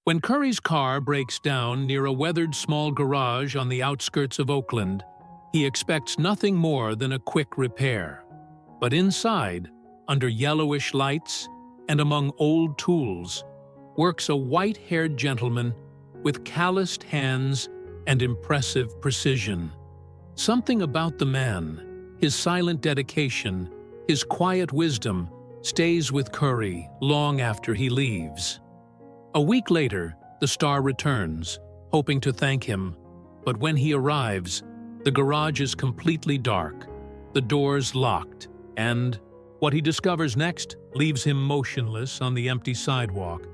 When Curry's car breaks down near a weathered small garage on the outskirts of Oakland, he expects nothing more than a quick repair. But inside, under yellowish lights and among old tools, works a white-haired gentleman with calloused hands and impressive precision. Something about the man, his silent dedication, his quiet wisdom, stays with Curry long after he leaves. A week later, the star returns, hoping to thank him, but when he arrives, the garage is completely dark, the doors locked, and what he discovers next leaves him motionless on the empty sidewalk,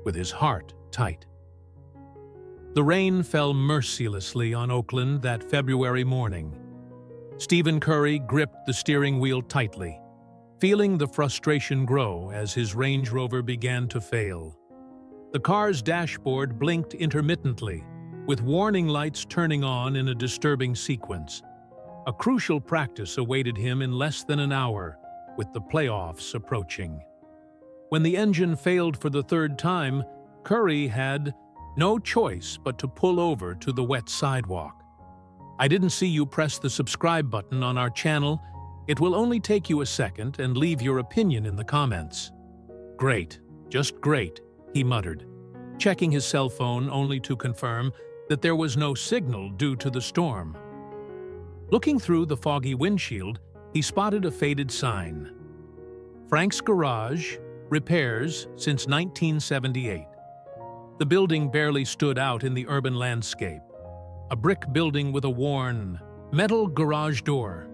with his heart tight. The rain fell mercilessly on Oakland that February morning. Stephen Curry gripped the steering wheel tightly, feeling the frustration grow as his Range Rover began to fail. The car's dashboard blinked intermittently, with warning lights turning on in a disturbing sequence. A crucial practice awaited him in less than an hour, with the playoffs approaching. When the engine failed for the third time, Curry had no choice but to pull over to the wet sidewalk. "I didn't see you press the subscribe button on our channel. It will only take you a second, and leave your opinion in the comments." "Great, just great," he muttered, checking his cell phone only to confirm that there was no signal due to the storm. Looking through the foggy windshield, he spotted a faded sign. Frank's Garage, repairs since 1978. The building barely stood out in the urban landscape. A brick building with a worn, metal garage door.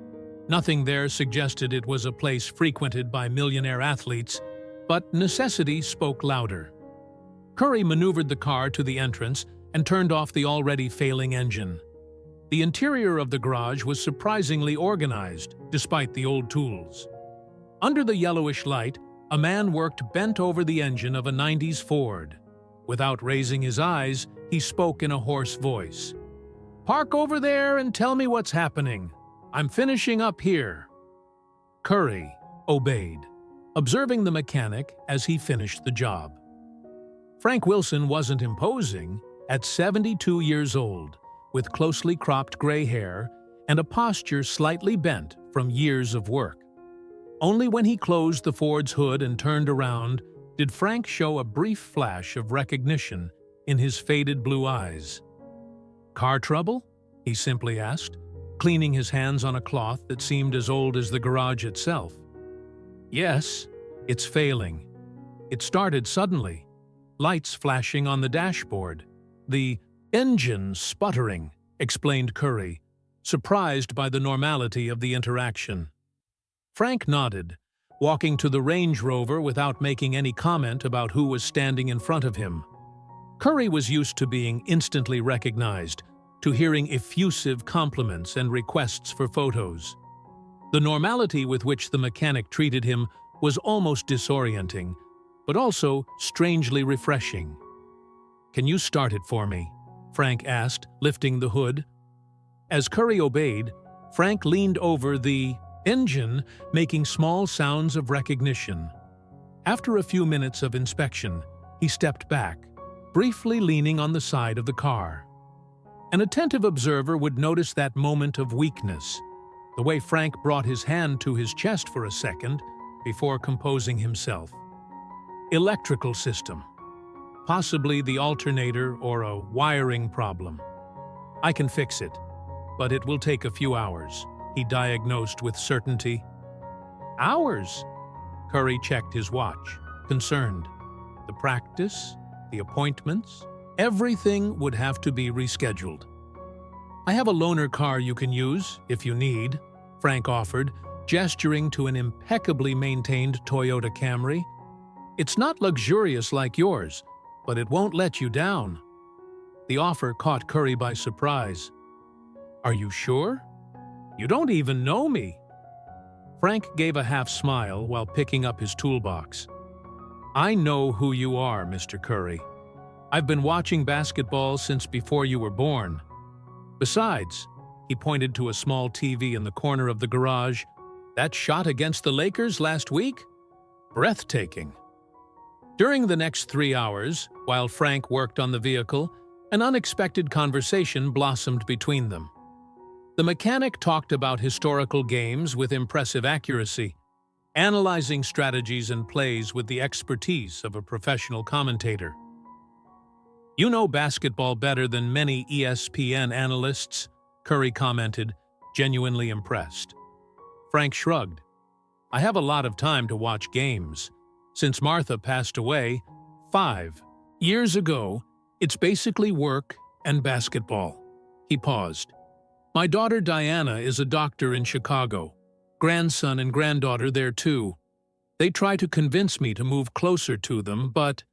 Nothing there suggested it was a place frequented by millionaire athletes, but necessity spoke louder. Curry maneuvered the car to the entrance and turned off the already failing engine. The interior of the garage was surprisingly organized, despite the old tools. Under the yellowish light, a man worked bent over the engine of a 90s Ford. Without raising his eyes, he spoke in a hoarse voice. "Park over there and tell me what's happening. I'm finishing up here." Curry obeyed, observing the mechanic as he finished the job. Frank Wilson wasn't imposing. At 72 years old, with closely cropped gray hair and a posture slightly bent from years of work. Only when he closed the Ford's hood and turned around did Frank show a brief flash of recognition in his faded blue eyes. "Car trouble?" he simply asked, cleaning his hands on a cloth that seemed as old as the garage itself. "Yes, it's failing. It started suddenly, lights flashing on the dashboard. The engine sputtering," explained Curry, surprised by the normality of the interaction. Frank nodded, walking to the Range Rover without making any comment about who was standing in front of him. Curry was used to being instantly recognized, to hearing effusive compliments and requests for photos. The normality with which the mechanic treated him was almost disorienting, but also strangely refreshing. "Can you start it for me?" Frank asked, lifting the hood. As Curry obeyed, Frank leaned over the engine, making small sounds of recognition. After a few minutes of inspection, he stepped back, briefly leaning on the side of the car. An attentive observer would notice that moment of weakness, the way Frank brought his hand to his chest for a second before composing himself. "Electrical system. Possibly the alternator or a wiring problem. I can fix it, but it will take a few hours," he diagnosed with certainty. "Hours?" Curry checked his watch, concerned. The practice, the appointments, everything would have to be rescheduled. "I have a loaner car you can use, if you need," Frank offered, gesturing to an impeccably maintained Toyota Camry. "It's not luxurious like yours, but it won't let you down." The offer caught Curry by surprise. "Are you sure? You don't even know me." Frank gave a half-smile while picking up his toolbox. "I know who you are, Mr. Curry. I've been watching basketball since before you were born. Besides," he pointed to a small TV in the corner of the garage, "that shot against the Lakers last week? Breathtaking." During the next 3 hours, While Frank worked on the vehicle, an unexpected conversation blossomed between them. The mechanic talked about historical games with impressive accuracy, analyzing strategies and plays with the expertise of a professional commentator. "You know basketball better than many ESPN analysts," Curry commented, genuinely impressed. Frank shrugged. "I have a lot of time to watch games. Since Martha passed away 5 years ago, it's basically work and basketball." He paused. "My daughter Diana is a doctor in Chicago. Grandson and granddaughter there too. They try to convince me to move closer to them, but—"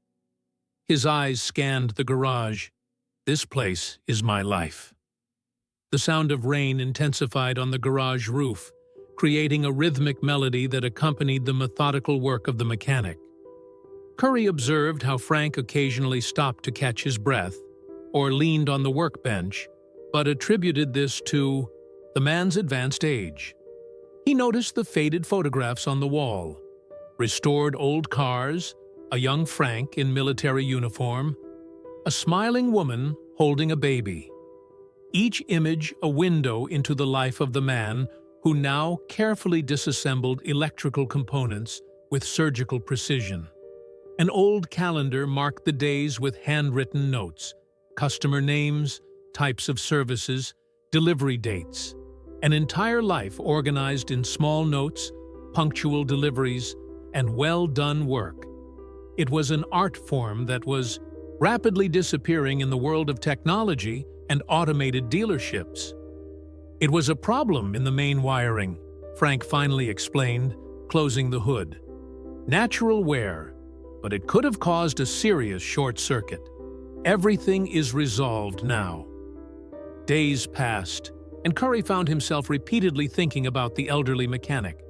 His eyes scanned the garage. "This place is my life." The sound of rain intensified on the garage roof, creating a rhythmic melody that accompanied the methodical work of the mechanic. Curry observed how Frank occasionally stopped to catch his breath or leaned on the workbench, but attributed this to the man's advanced age. He noticed the faded photographs on the wall, restored old cars, a young Frank in military uniform, a smiling woman holding a baby. Each image a window into the life of the man who now carefully disassembled electrical components with surgical precision. An old calendar marked the days with handwritten notes, customer names, types of services, delivery dates. An entire life organized in small notes, punctual deliveries, and well-done work. It was an art form that was rapidly disappearing in the world of technology and automated dealerships. "It was a problem in the main wiring," Frank finally explained, closing the hood. "Natural wear, but it could have caused a serious short circuit. Everything is resolved now." Days passed, and Curry found himself repeatedly thinking about the elderly mechanic.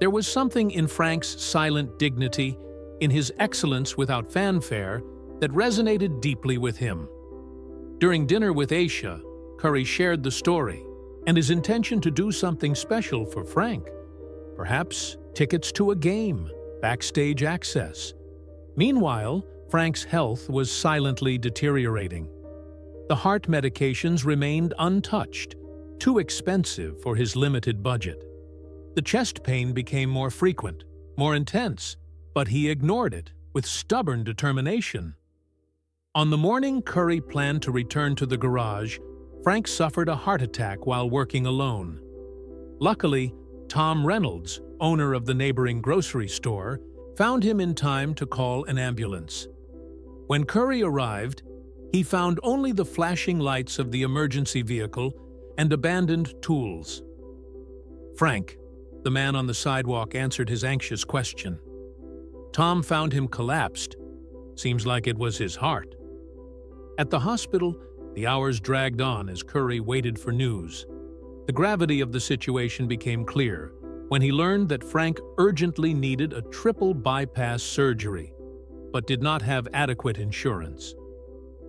There was something in Frank's silent dignity, in his excellence without fanfare, that resonated deeply with him. During dinner with Aisha, Curry shared the story and his intention to do something special for Frank. Perhaps tickets to a game, backstage access. Meanwhile, Frank's health was silently deteriorating. The heart medications remained untouched, too expensive for his limited budget. The chest pain became more frequent, more intense, but he ignored it with stubborn determination. On the morning Curry planned to return to the garage, Frank suffered a heart attack while working alone. Luckily, Tom Reynolds, owner of the neighboring grocery store, found him in time to call an ambulance. When Curry arrived, he found only the flashing lights of the emergency vehicle and abandoned tools. "Frank," the man on the sidewalk answered his anxious question. "Tom found him collapsed. Seems like it was his heart." At the hospital, the hours dragged on as Curry waited for news. The gravity of the situation became clear when he learned that Frank urgently needed a triple bypass surgery, but did not have adequate insurance.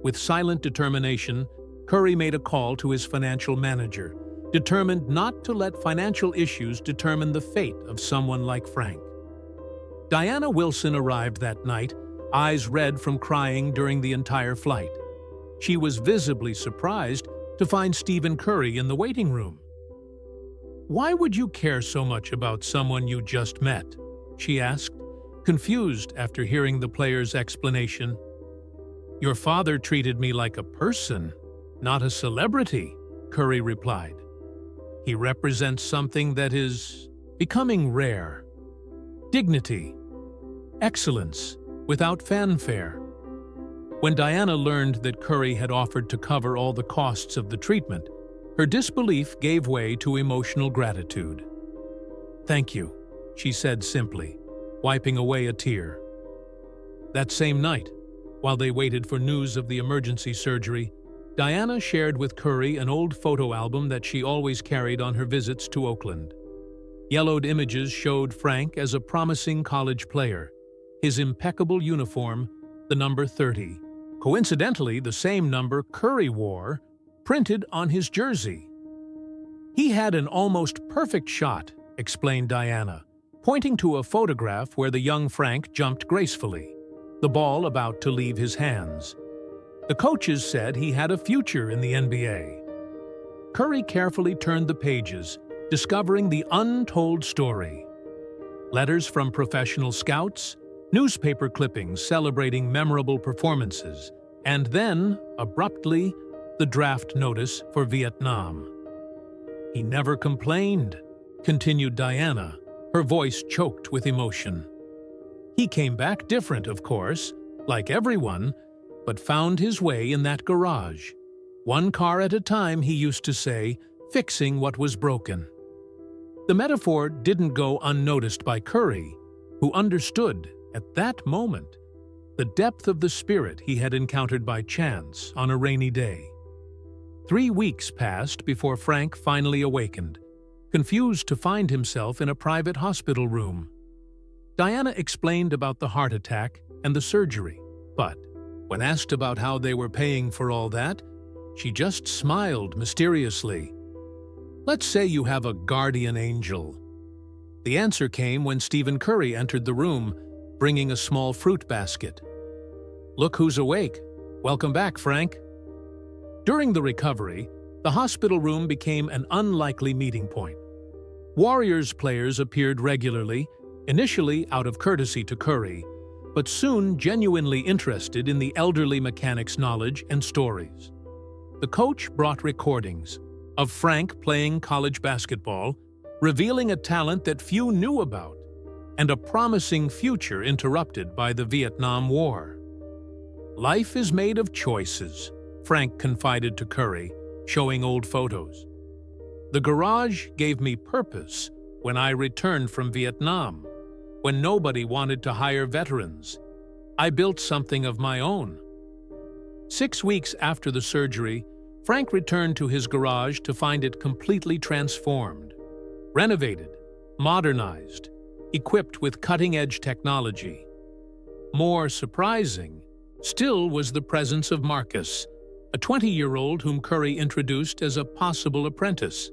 With silent determination, Curry made a call to his financial manager, determined not to let financial issues determine the fate of someone like Frank. Diana Wilson arrived that night, eyes red from crying during the entire flight. She was visibly surprised to find Stephen Curry in the waiting room. "Why would you care so much about someone you just met?" she asked, confused after hearing the player's explanation. "Your father treated me like a person, not a celebrity," Curry replied. "He represents something that is becoming rare. Dignity, excellence, without fanfare." When Diana learned that Curry had offered to cover all the costs of the treatment, her disbelief gave way to emotional gratitude. "Thank you," she said simply, wiping away a tear. That same night, while they waited for news of the emergency surgery, Diana shared with Curry an old photo album that she always carried on her visits to Oakland. Yellowed images showed Frank as a promising college player, his impeccable uniform, the number 30. Coincidentally, the same number Curry wore, printed on his jersey. "He had an almost perfect shot," explained Diana, pointing to a photograph where the young Frank jumped gracefully. the ball about to leave his hands. The coaches said he had a future in the NBA. Curry carefully turned the pages, discovering the untold story. Letters from professional scouts, newspaper clippings celebrating memorable performances, and then, abruptly, the draft notice for Vietnam. "He never complained," continued Diana, her voice choked with emotion. "He came back different, of course, like everyone, but found his way in that garage. One car at a time, he used to say, fixing what was broken." The metaphor didn't go unnoticed by Curry, who understood, at that moment, the depth of the spirit he had encountered by chance on a rainy day. 3 weeks passed before Frank finally awakened, confused to find himself in a private hospital room. Diana explained about the heart attack and the surgery, but when asked about how they were paying for all that, she just smiled mysteriously. "Let's say you have a guardian angel." The answer came when Stephen Curry entered the room, bringing a small fruit basket. "Look who's awake. Welcome back, Frank." During the recovery, the hospital room became an unlikely meeting point. Warriors players appeared regularly, initially out of courtesy to Curry, but soon genuinely interested in the elderly mechanic's knowledge and stories. The coach brought recordings of Frank playing college basketball, revealing a talent that few knew about, and a promising future interrupted by the Vietnam War. "Life is made of choices," Frank confided to Curry, showing old photos. "The garage gave me purpose when I returned from Vietnam, when nobody wanted to hire veterans. I built something of my own." 6 weeks after the surgery, Frank returned to his garage to find it completely transformed, renovated, modernized, equipped with cutting-edge technology. More surprising still was the presence of Marcus, a 20-year-old whom Curry introduced as a possible apprentice.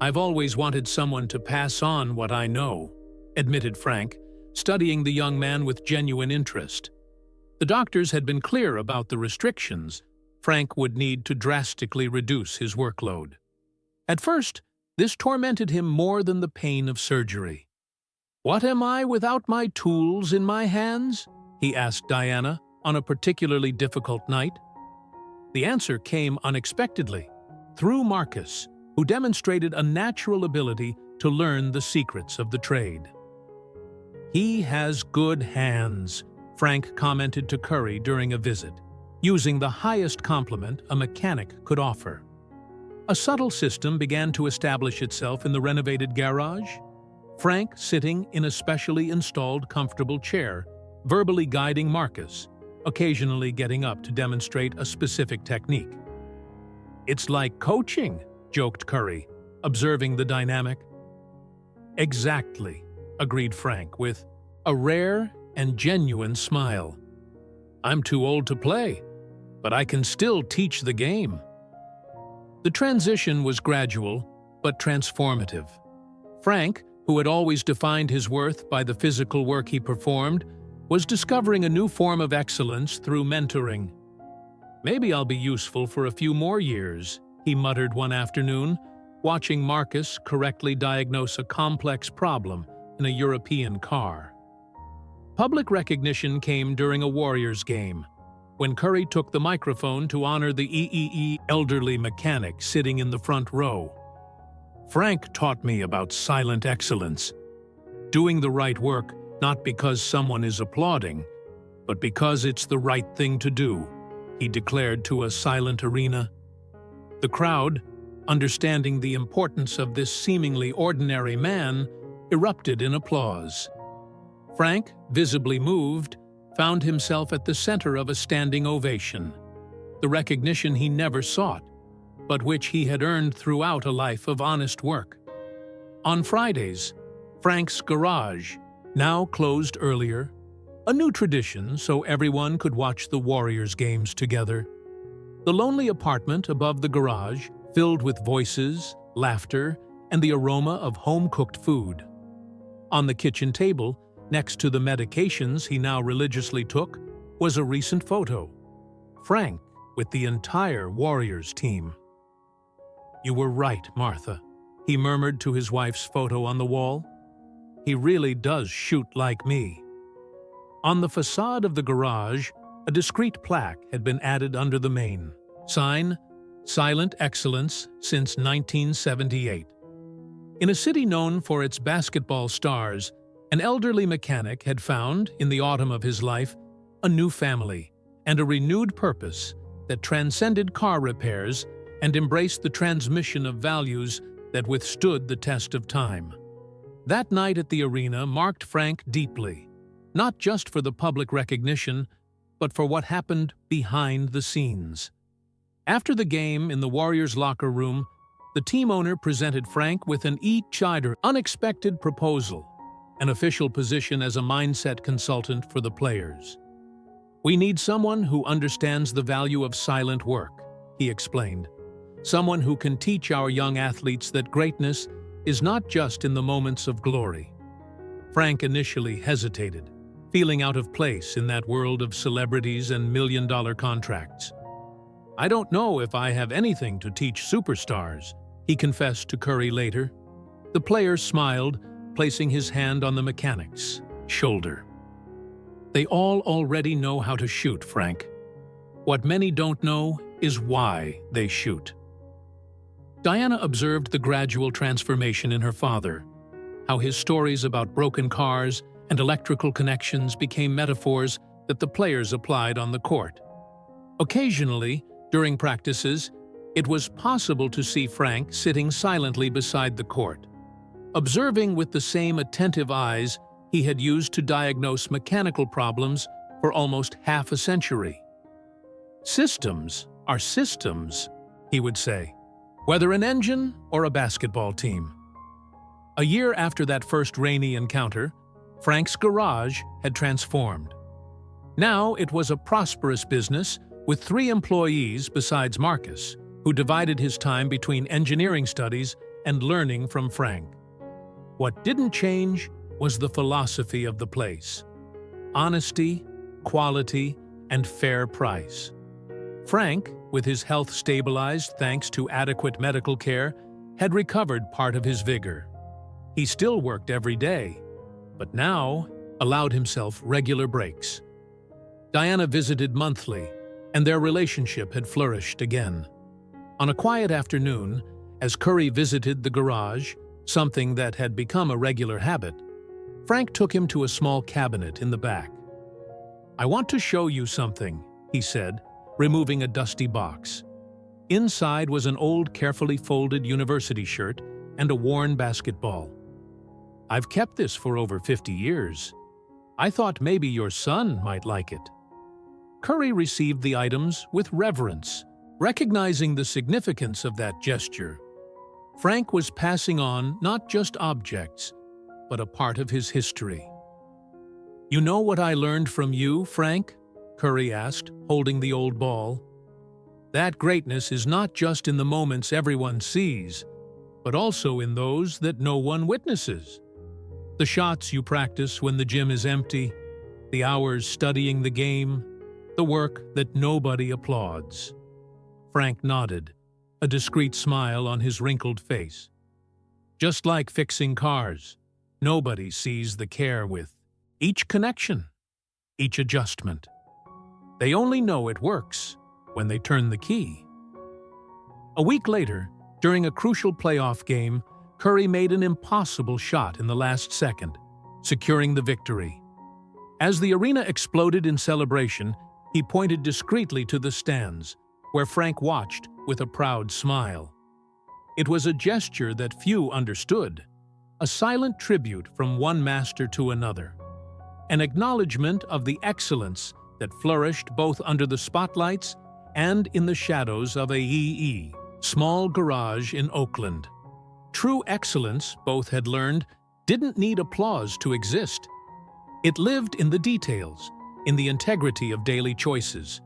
"I've always wanted someone to pass on what I know," admitted Frank, studying the young man with genuine interest. The doctors had been clear about the restrictions. Frank would need to drastically reduce his workload. At first, this tormented him more than the pain of surgery. "What am I without my tools in my hands?" he asked Diana on a particularly difficult night. The answer came unexpectedly, through Marcus, who demonstrated a natural ability to learn the secrets of the trade. "He has good hands," Frank commented to Curry during a visit, using the highest compliment a mechanic could offer. A subtle system began to establish itself in the renovated garage. Frank sitting in a specially installed comfortable chair, verbally guiding Marcus, occasionally getting up to demonstrate a specific technique. "It's like coaching," joked Curry, observing the dynamic. "Exactly," agreed Frank with a rare and genuine smile. "I'm too old to play, but I can still teach the game." The transition was gradual, but transformative. Frank, who had always defined his worth by the physical work he performed, was discovering a new form of excellence through mentoring. "Maybe I'll be useful for a few more years," he muttered one afternoon, watching Marcus correctly diagnose a complex problem in a European car. Public recognition came during a Warriors game, when Curry took the microphone to honor the elderly mechanic sitting in the front row. "Frank taught me about silent excellence, doing the right work not because someone is applauding, but because it's the right thing to do," he declared to a silent arena. The crowd, understanding the importance of this seemingly ordinary man, erupted in applause. Frank, visibly moved, found himself at the center of a standing ovation, the recognition he never sought, but which he had earned throughout a life of honest work. On Fridays, Frank's garage, now closed earlier, a new tradition so everyone could watch the Warriors games together. The lonely apartment above the garage, filled with voices, laughter, and the aroma of home-cooked food. On the kitchen table, Next to the medications he now religiously took was a recent photo. Frank with the entire Warriors team. "You were right, Martha," he murmured to his wife's photo on the wall. "He really does shoot like me." On the facade of the garage, a discreet plaque had been added under the main sign, "Silent Excellence since 1978." In a city known for its basketball stars, an elderly mechanic had found, in the autumn of his life, a new family and a renewed purpose that transcended car repairs and embraced the transmission of values that withstood the test of time. That night at the arena marked Frank deeply, not just for the public recognition, but for what happened behind the scenes. After the game in the Warriors' locker room, the team owner presented Frank with an unexpected proposal, an official position as a mindset consultant for the players. "We need someone who understands the value of silent work," he explained. "Someone who can teach our young athletes that greatness is not just in the moments of glory." Frank initially hesitated, feeling out of place in that world of celebrities and million-dollar contracts. "I don't know if I have anything to teach superstars," he confessed to Curry later. The player smiled, placing his hand on the mechanic's shoulder. "They all already know how to shoot, Frank. What many don't know is why they shoot." Diana observed the gradual transformation in her father, how his stories about broken cars and electrical connections became metaphors that the players applied on the court. Occasionally, during practices, it was possible to see Frank sitting silently beside the court, observing with the same attentive eyes he had used to diagnose mechanical problems for almost half a century. "Systems are systems," he would say, "whether an engine or a basketball team." A year after that first rainy encounter, Frank's garage had transformed. Now it was a prosperous business with 3 employees besides Marcus, who divided his time between engineering studies and learning from Frank. What didn't change was the philosophy of the place: honesty, quality, and fair price. Frank, with his health stabilized thanks to adequate medical care, had recovered part of his vigor. He still worked every day, but now allowed himself regular breaks. Diana visited monthly, and their relationship had flourished again. On a quiet afternoon, as Curry visited the garage, something that had become a regular habit, Frank took him to a small cabinet in the back. "I want to show you something," he said, removing a dusty box. Inside was an old, carefully folded university shirt and a worn basketball. "I've kept this for over 50 years. I thought maybe your son might like it." Curry received the items with reverence, recognizing the significance of that gesture. Frank was passing on not just objects, but a part of his history. "You know what I learned from you, Frank?" Curry asked, holding the old ball. "That greatness is not just in the moments everyone sees, but also in those that no one witnesses. The shots you practice when the gym is empty, the hours studying the game, the work that nobody applauds." Frank nodded, a discreet smile on his wrinkled face. "Just like fixing cars, nobody sees the care with each connection, each adjustment. They only know it works when they turn the key." A week later, during a crucial playoff game, Curry made an impossible shot in the last second, securing the victory. As the arena exploded in celebration, he pointed discreetly to the stands, where Frank watched with a proud smile. It was a gesture that few understood, a silent tribute from one master to another, an acknowledgement of the excellence that flourished both under the spotlights and in the shadows of a small garage in Oakland. True excellence, both had learned, didn't need applause to exist. It lived in the details, in the integrity of daily choices,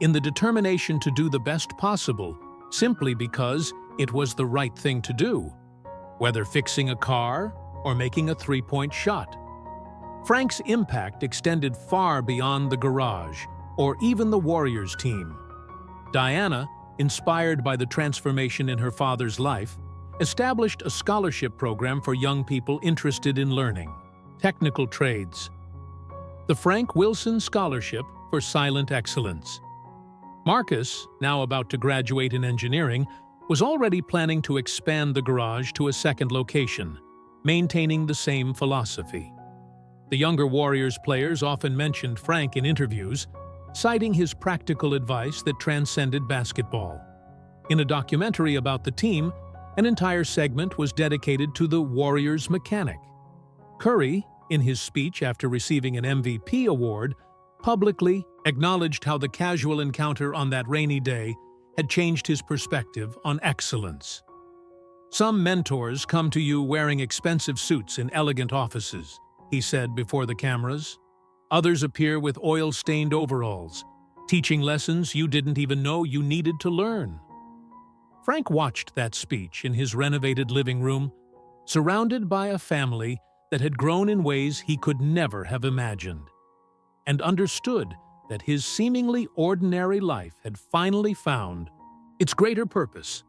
in the determination to do the best possible, simply because it was the right thing to do, whether fixing a car or making a 3-point shot. Frank's impact extended far beyond the garage, or even the Warriors team. Diana, inspired by the transformation in her father's life, established a scholarship program for young people interested in learning technical trades. The Frank Wilson Scholarship for Silent Excellence. Marcus, now about to graduate in engineering, was already planning to expand the garage to a second location, maintaining the same philosophy. The younger Warriors players often mentioned Frank in interviews, citing his practical advice that transcended basketball. In a documentary about the team, an entire segment was dedicated to the Warriors mechanic. Curry, in his speech after receiving an MVP award, publicly acknowledged how the casual encounter on that rainy day had changed his perspective on excellence. "Some mentors come to you wearing expensive suits in elegant offices," he said before the cameras. "Others appear with oil-stained overalls, teaching lessons you didn't even know you needed to learn." Frank watched that speech in his renovated living room, surrounded by a family that had grown in ways he could never have imagined, and understood that his seemingly ordinary life had finally found its greater purpose.